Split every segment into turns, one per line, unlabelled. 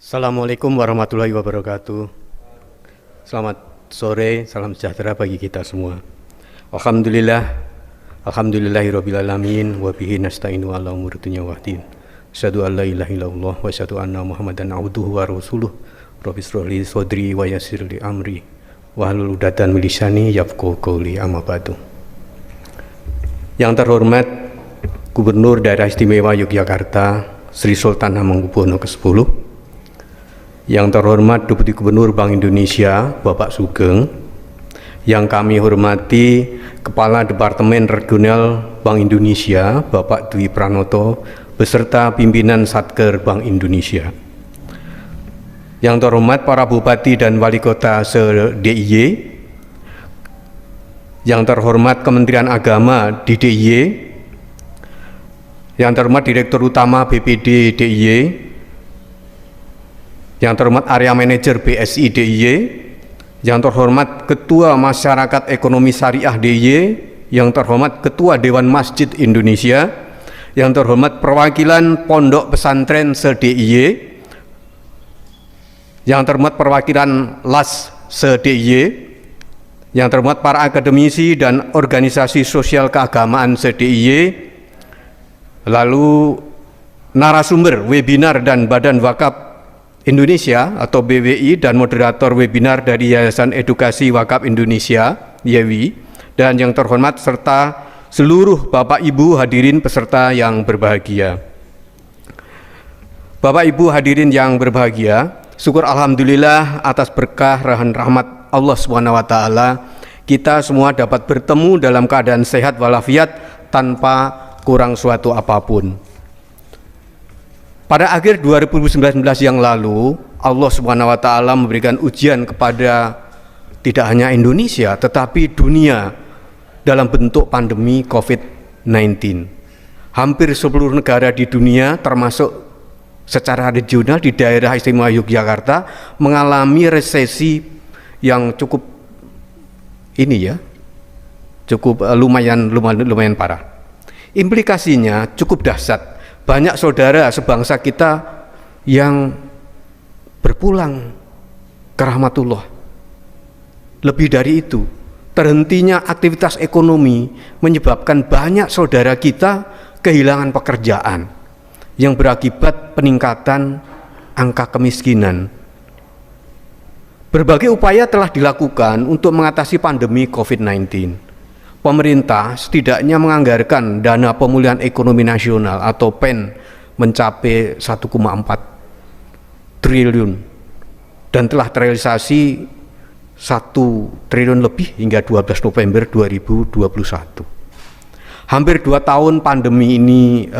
Assalamualaikum warahmatullahi wabarakatuh. Selamat sore, salam sejahtera bagi kita semua. Alhamdulillahirabbil alamin wa bihi nasta'inu ala umuri dunya waddin. Asyhadu an la ilaha illallah wa asyhadu anna Muhammadan abduhu wa rasuluh. Rabbi shrah li sadri wa yassir li amri wahlul 'uqdatam min lisani yafqahu qawli, amma ba'du. Yang terhormat Gubernur Daerah Istimewa Yogyakarta Sri Sultan Hamengkubuwono ke-10, yang terhormat Deputi Gubernur Bank Indonesia Bapak Sugeng, yang kami hormati Kepala Departemen Regional Bank Indonesia Bapak Dwi Pranoto beserta pimpinan Satker Bank Indonesia, yang terhormat para Bupati dan Wali Kota se-DIY, yang terhormat Kementerian Agama di DIY, yang terhormat Direktur Utama BPD DIY, yang terhormat Area Manajer BSI DIY, yang terhormat Ketua Masyarakat Ekonomi Syariah DIY, yang terhormat Ketua Dewan Masjid Indonesia, yang terhormat perwakilan Pondok Pesantren se-DIY, yang terhormat perwakilan LAS se-DIY, yang terhormat para akademisi dan organisasi sosial keagamaan se-DIY, lalu narasumber webinar dan Badan Wakaf Indonesia atau BWI dan moderator webinar dari Yayasan Edukasi Wakaf Indonesia YEWI, dan yang terhormat serta seluruh Bapak Ibu hadirin peserta yang berbahagia. Bapak Ibu hadirin yang berbahagia, syukur alhamdulillah atas berkah dan rahmat Allah SWT, kita semua dapat bertemu dalam keadaan sehat walafiat tanpa kurang suatu apapun. Pada akhir 2019 yang lalu, Allah SWT memberikan ujian kepada tidak hanya Indonesia, tetapi dunia dalam bentuk pandemi COVID-19. Hampir seluruh negara di dunia, termasuk secara regional di daerah istimewa Yogyakarta, mengalami resesi yang cukup lumayan parah. Implikasinya cukup dahsyat. Banyak saudara sebangsa kita yang berpulang ke rahmatullah. Lebih dari itu, terhentinya aktivitas ekonomi menyebabkan banyak saudara kita kehilangan pekerjaan, yang berakibat peningkatan angka kemiskinan. Berbagai upaya telah dilakukan untuk mengatasi pandemi COVID-19. Pemerintah setidaknya menganggarkan dana pemulihan ekonomi nasional atau PEN mencapai 1,4 triliun dan telah terrealisasi 1 triliun lebih hingga 12 November 2021. Hampir 2 tahun pandemi ini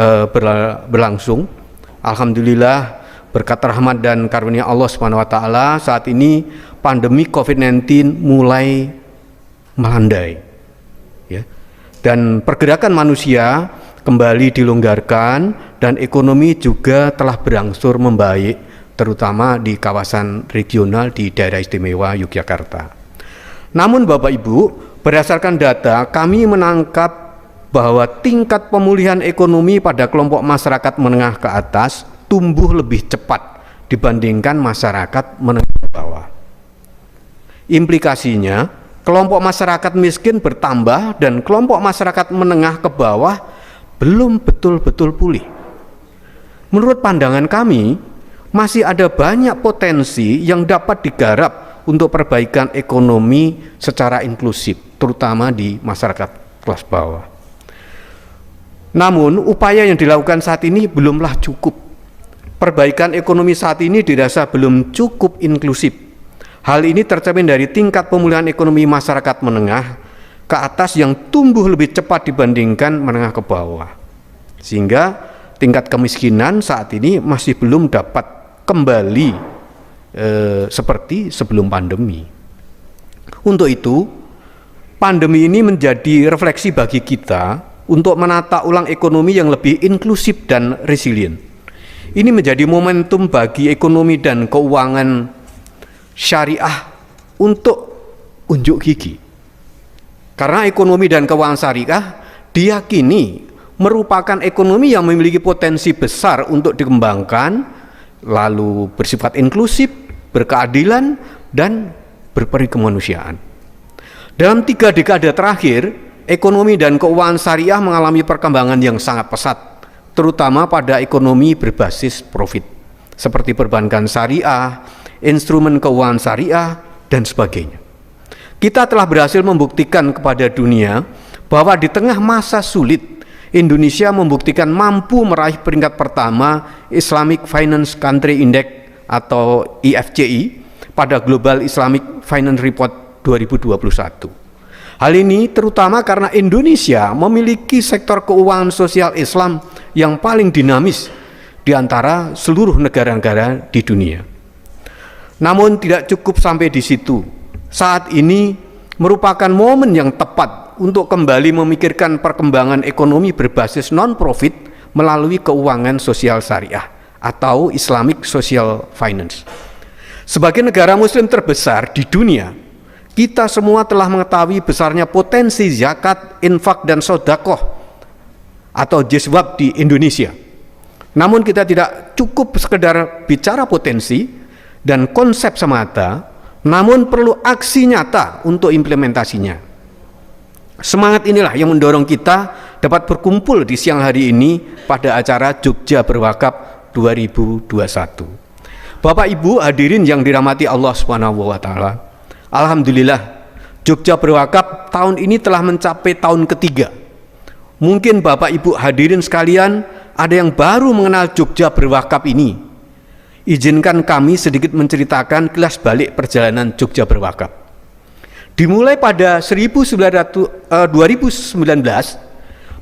berlangsung. Alhamdulillah berkat rahmat dan karunia Allah SWT, saat ini pandemi COVID-19 mulai melandai. Dan pergerakan manusia kembali dilonggarkan dan ekonomi juga telah berangsur membaik, terutama di kawasan regional di daerah istimewa Yogyakarta. Namun Bapak Ibu, berdasarkan data kami menangkap bahwa tingkat pemulihan ekonomi pada kelompok masyarakat menengah ke atas tumbuh lebih cepat dibandingkan masyarakat menengah ke bawah. Implikasinya, kelompok masyarakat miskin bertambah dan kelompok masyarakat menengah ke bawah belum betul-betul pulih. Menurut pandangan kami, masih ada banyak potensi yang dapat digarap untuk perbaikan ekonomi secara inklusif, terutama di masyarakat kelas bawah. Namun, upaya yang dilakukan saat ini belumlah cukup. Perbaikan ekonomi saat ini dirasa belum cukup inklusif. Hal ini tercermin dari tingkat pemulihan ekonomi masyarakat menengah ke atas yang tumbuh lebih cepat dibandingkan menengah ke bawah, sehingga tingkat kemiskinan saat ini masih belum dapat kembali seperti sebelum pandemi. Untuk itu, pandemi ini menjadi refleksi bagi kita untuk menata ulang ekonomi yang lebih inklusif dan resilient. Ini menjadi momentum bagi ekonomi dan keuangan syariah untuk unjuk gigi. Karena ekonomi dan keuangan syariah diyakini merupakan ekonomi yang memiliki potensi besar untuk dikembangkan lalu bersifat inklusif, berkeadilan, dan berperi kemanusiaan. Dalam 3 dekade terakhir, ekonomi dan keuangan syariah mengalami perkembangan yang sangat pesat, terutama pada ekonomi berbasis profit, seperti perbankan syariah, instrumen keuangan syariah, dan sebagainya. Kita telah berhasil membuktikan kepada dunia bahwa di tengah masa sulit, Indonesia membuktikan mampu meraih peringkat pertama Islamic Finance Country Index atau IFCI pada Global Islamic Finance Report 2021. Hal ini terutama karena Indonesia memiliki sektor keuangan sosial Islam yang paling dinamis di antara seluruh negara-negara di dunia. Namun tidak cukup sampai di situ. Saat ini merupakan momen yang tepat untuk kembali memikirkan perkembangan ekonomi berbasis non-profit melalui keuangan sosial syariah atau Islamic Social Finance. Sebagai negara muslim terbesar di dunia, kita semua telah mengetahui besarnya potensi zakat, infak, dan sedekah atau jizwab di Indonesia. Namun kita tidak cukup sekedar bicara potensi dan konsep semata, namun perlu aksi nyata untuk implementasinya. Semangat inilah yang mendorong kita dapat berkumpul di siang hari ini pada acara Jogja Berwakaf 2021. Bapak Ibu hadirin yang dirahmati Allah Subhanahu wa taala. Alhamdulillah, Jogja Berwakaf tahun ini telah mencapai tahun ketiga. Mungkin Bapak Ibu hadirin sekalian ada yang baru mengenal Jogja Berwakaf ini. Izinkan kami sedikit menceritakan kilas balik perjalanan Jogja Berwakaf. Dimulai pada 2019,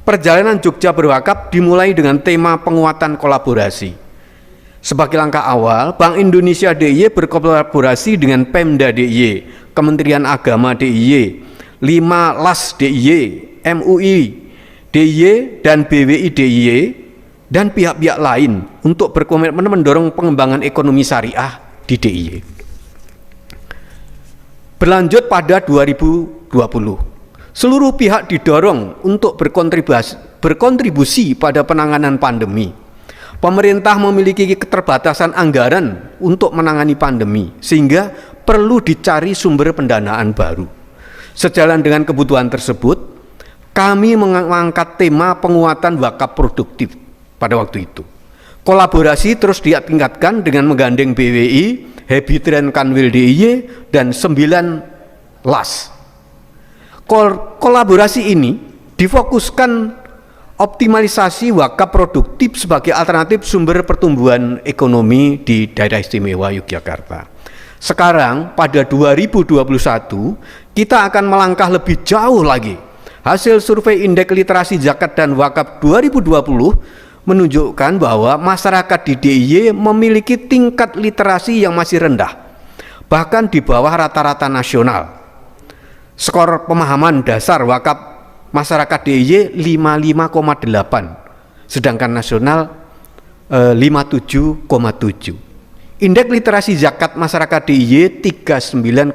perjalanan Jogja Berwakaf dimulai dengan tema penguatan kolaborasi. Sebagai langkah awal, Bank Indonesia DIY berkolaborasi dengan Pemda DIY, Kementerian Agama DIY, 5 LAS DIY, MUI DIY, dan BWI DIY, dan pihak-pihak lain untuk berkomitmen mendorong pengembangan ekonomi syariah di DIY. Berlanjut pada 2020, seluruh pihak didorong untuk berkontribusi pada penanganan pandemi. Pemerintah memiliki keterbatasan anggaran untuk menangani pandemi, sehingga perlu dicari sumber pendanaan baru. Sejalan dengan kebutuhan tersebut, kami mengangkat tema penguatan wakaf produktif pada waktu itu. Kolaborasi terus ditingkatkan dengan menggandeng BWI, Habitren Kanwil DIY, dan 9 LAS. Kolaborasi ini difokuskan optimalisasi wakaf produktif sebagai alternatif sumber pertumbuhan ekonomi di Daerah Istimewa Yogyakarta. Sekarang pada 2021 kita akan melangkah lebih jauh lagi. Hasil survei Indeks Literasi Zakat dan Wakaf 2020 menunjukkan bahwa masyarakat di DIY memiliki tingkat literasi yang masih rendah, bahkan di bawah rata-rata nasional. Skor pemahaman dasar wakaf masyarakat DIY 55,8, sedangkan nasional 57,7. Indeks literasi zakat masyarakat DIY 39,1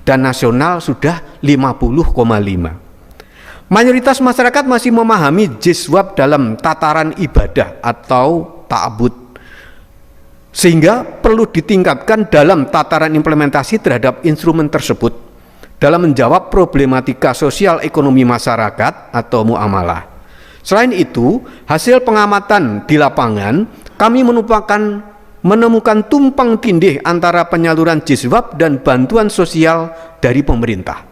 dan nasional sudah 50,5. Mayoritas masyarakat masih memahami jizwab dalam tataran ibadah atau ta'abud, sehingga perlu ditingkatkan dalam tataran implementasi terhadap instrumen tersebut dalam menjawab problematika sosial ekonomi masyarakat atau muamalah. Selain itu, hasil pengamatan di lapangan, kami menemukan tumpang tindih antara penyaluran jizwab dan bantuan sosial dari pemerintah.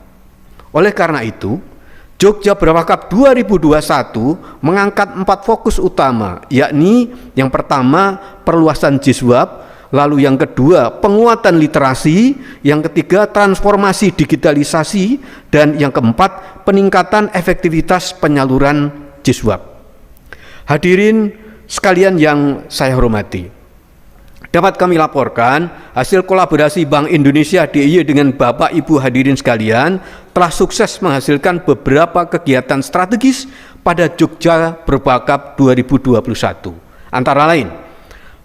Oleh karena itu, Jogja Berwakaf 2021 mengangkat 4 fokus utama, yakni yang pertama perluasan jizwab, lalu yang kedua penguatan literasi, yang ketiga transformasi digitalisasi, dan yang keempat peningkatan efektivitas penyaluran jizwab. Hadirin sekalian yang saya hormati, dapat kami laporkan hasil kolaborasi Bank Indonesia DIY dengan Bapak Ibu hadirin sekalian telah sukses menghasilkan beberapa kegiatan strategis pada Jogja Berwakaf 2021. Antara lain,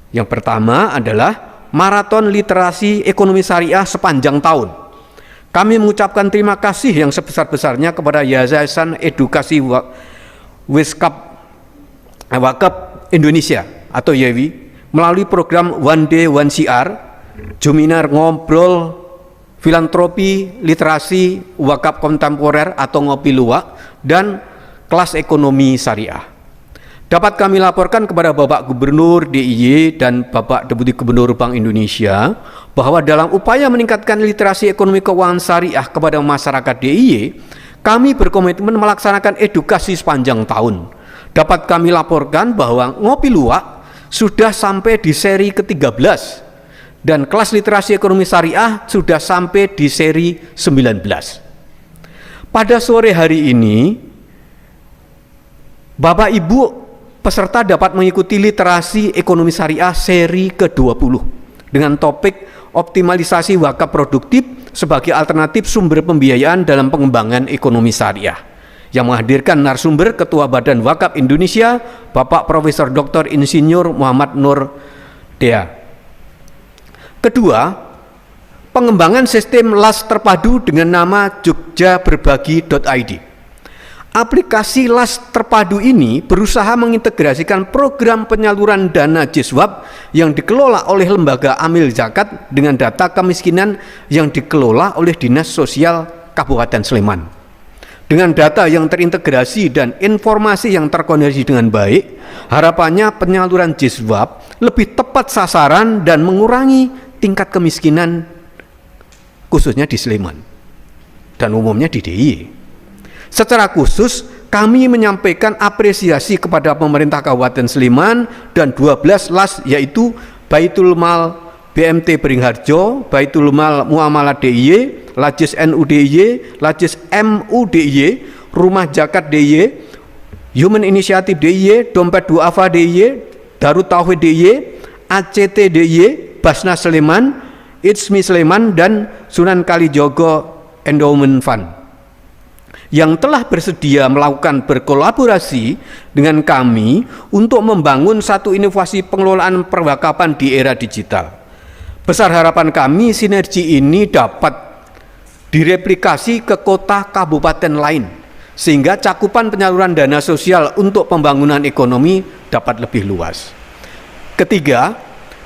yang pertama adalah maraton literasi ekonomi syariah sepanjang tahun. Kami mengucapkan terima kasih yang sebesar-besarnya kepada Yayasan Edukasi Wakaf Indonesia atau YAWI melalui program One Day One CR, Juminar Ngobrol, Filantropi, Literasi, Wakaf Kontemporer atau Ngopi Luwak, dan kelas ekonomi syariah. Dapat kami laporkan kepada Bapak Gubernur DIY dan Bapak Deputi Gubernur Bank Indonesia bahwa dalam upaya meningkatkan literasi ekonomi keuangan syariah kepada masyarakat DIY, kami berkomitmen melaksanakan edukasi sepanjang tahun. Dapat kami laporkan bahwa Ngopi Luwak sudah sampai di seri ke-13 dan kelas literasi ekonomi syariah sudah sampai di seri 19. Pada sore hari ini, Bapak Ibu peserta dapat mengikuti literasi ekonomi syariah seri ke-20 dengan topik optimalisasi wakaf produktif sebagai alternatif sumber pembiayaan dalam pengembangan ekonomi syariah, yang menghadirkan narasumber Ketua Badan Wakaf Indonesia, Bapak Profesor Dr. Insinyur Muhammad Nur Dea. Kedua, pengembangan sistem LAS terpadu dengan nama jogjaberbagi.id. Aplikasi LAS terpadu ini berusaha mengintegrasikan program penyaluran dana JISWAP yang dikelola oleh Lembaga Amil Zakat dengan data kemiskinan yang dikelola oleh Dinas Sosial Kabupaten Sleman. Dengan data yang terintegrasi dan informasi yang terkoneksi dengan baik, harapannya penyaluran JISWAP lebih tepat sasaran dan mengurangi tingkat kemiskinan khususnya di Sleman dan umumnya di DIY. Secara khusus, kami menyampaikan apresiasi kepada pemerintah Kabupaten Sleman dan 12 LAS, yaitu Baitul Mal BMT Beringharjo, Baitul Mal Muamalah DIY, Lajis NU DIY, Lajis MU DIY, Rumah Zakat DIY, Human Initiative DIY, Dompet Duafa DIY, Darut Tauhid DIY, ACT DIY, Basnas Sleman, Itsmi Sleman, dan Sunan Kalijogo Endowment Fund yang telah bersedia melakukan berkolaborasi dengan kami untuk membangun satu inovasi pengelolaan perwakapan di era digital. Besar harapan kami sinergi ini dapat direplikasi ke kota kabupaten lain, sehingga cakupan penyaluran dana sosial untuk pembangunan ekonomi dapat lebih luas. Ketiga,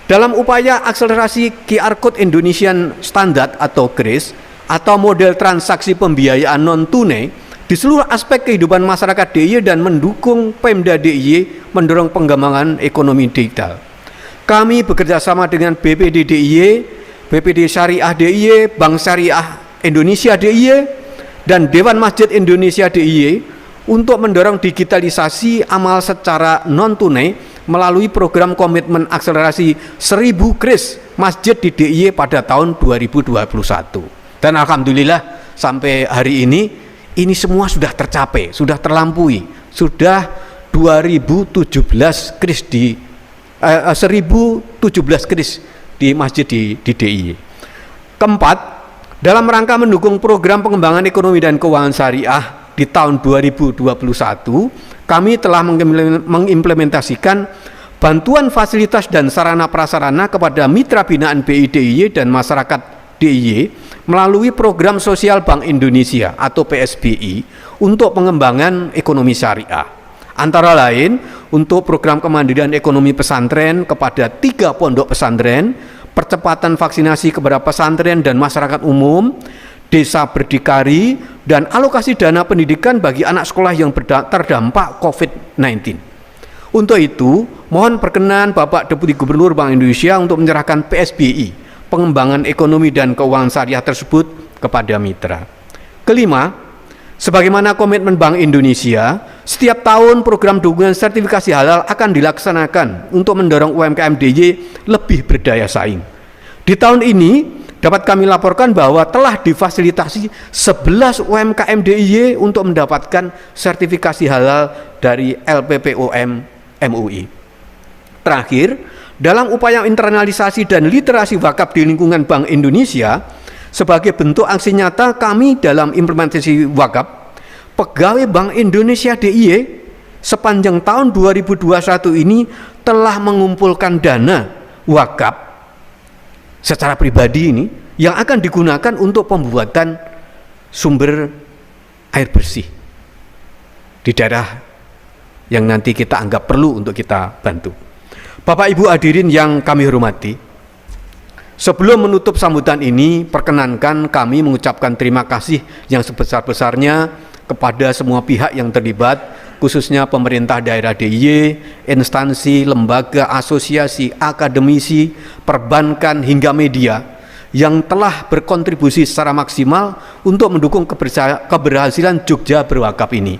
dalam upaya akselerasi QR Code Indonesian Standard atau KRIS atau model transaksi pembiayaan non-tunai di seluruh aspek kehidupan masyarakat DIY dan mendukung Pemda DIY mendorong pengembangan ekonomi digital. Kami bekerjasama dengan BPD DIY, BPD Syariah DIY, Bank Syariah Indonesia DIY, dan Dewan Masjid Indonesia DIY untuk mendorong digitalisasi amal secara non-tunai melalui program komitmen akselerasi 1000 KRIS masjid di DIY pada tahun 2021. Dan alhamdulillah sampai hari ini semua sudah tercapai, sudah terlampaui, sudah 2017 KRIS di 1017 KRIS di masjid di DIY. Keempat, dalam rangka mendukung program pengembangan ekonomi dan keuangan syariah di tahun 2021, kami telah mengimplementasikan bantuan fasilitas dan sarana prasarana kepada mitra binaan BI DIY dan masyarakat DIY melalui program sosial Bank Indonesia atau PSBI untuk pengembangan ekonomi syariah. Antara lain untuk program kemandirian ekonomi pesantren kepada 3 pondok pesantren, percepatan vaksinasi kepada pesantren dan masyarakat umum, desa berdikari, dan alokasi dana pendidikan bagi anak sekolah yang terdampak COVID-19. Untuk itu, mohon perkenan Bapak Deputi Gubernur Bank Indonesia untuk menyerahkan PSBI, pengembangan ekonomi dan keuangan syariah tersebut kepada mitra. Kelima, sebagaimana komitmen Bank Indonesia, setiap tahun program dukungan sertifikasi halal akan dilaksanakan untuk mendorong UMKM DIY lebih berdaya saing. Di tahun ini dapat kami laporkan bahwa telah difasilitasi 11 UMKM DIY untuk mendapatkan sertifikasi halal dari LPPOM MUI. Terakhir, dalam upaya internalisasi dan literasi wakaf di lingkungan Bank Indonesia, sebagai bentuk aksi nyata kami dalam implementasi wakaf, pegawai Bank Indonesia DIY sepanjang tahun 2021 ini telah mengumpulkan dana wakaf secara pribadi ini yang akan digunakan untuk pembuatan sumber air bersih di daerah yang nanti kita anggap perlu untuk kita bantu. Bapak Ibu hadirin yang kami hormati, sebelum menutup sambutan ini, perkenankan kami mengucapkan terima kasih yang sebesar-besarnya kepada semua pihak yang terlibat, khususnya pemerintah daerah DIY, instansi, lembaga, asosiasi, akademisi, perbankan, hingga media yang telah berkontribusi secara maksimal untuk mendukung keberhasilan Jogja Berwakaf ini.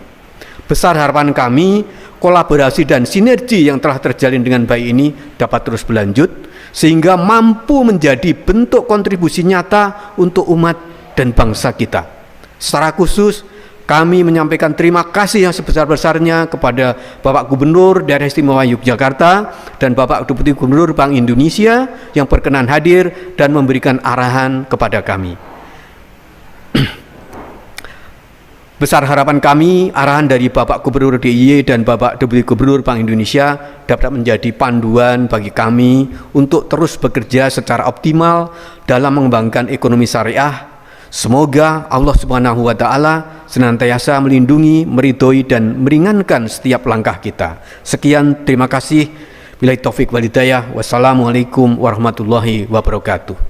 Besar harapan kami, kolaborasi dan sinergi yang telah terjalin dengan baik ini dapat terus berlanjut, sehingga mampu menjadi bentuk kontribusi nyata untuk umat dan bangsa kita. Secara khusus, kami menyampaikan terima kasih yang sebesar-besarnya kepada Bapak Gubernur Daerah Istimewa Yogyakarta dan Bapak Deputi Gubernur Bank Indonesia yang berkenan hadir dan memberikan arahan kepada kami. Besar harapan kami, arahan dari Bapak Gubernur DIY dan Bapak Deputi Gubernur Bank Indonesia dapat menjadi panduan bagi kami untuk terus bekerja secara optimal dalam mengembangkan ekonomi syariah. Semoga Allah Subhanahu wa Ta'ala senantiasa melindungi, meridhoi, dan meringankan setiap langkah kita. Sekian, terima kasih. Billahi taufik wal hidayah. Wassalamualaikum warahmatullahi wabarakatuh.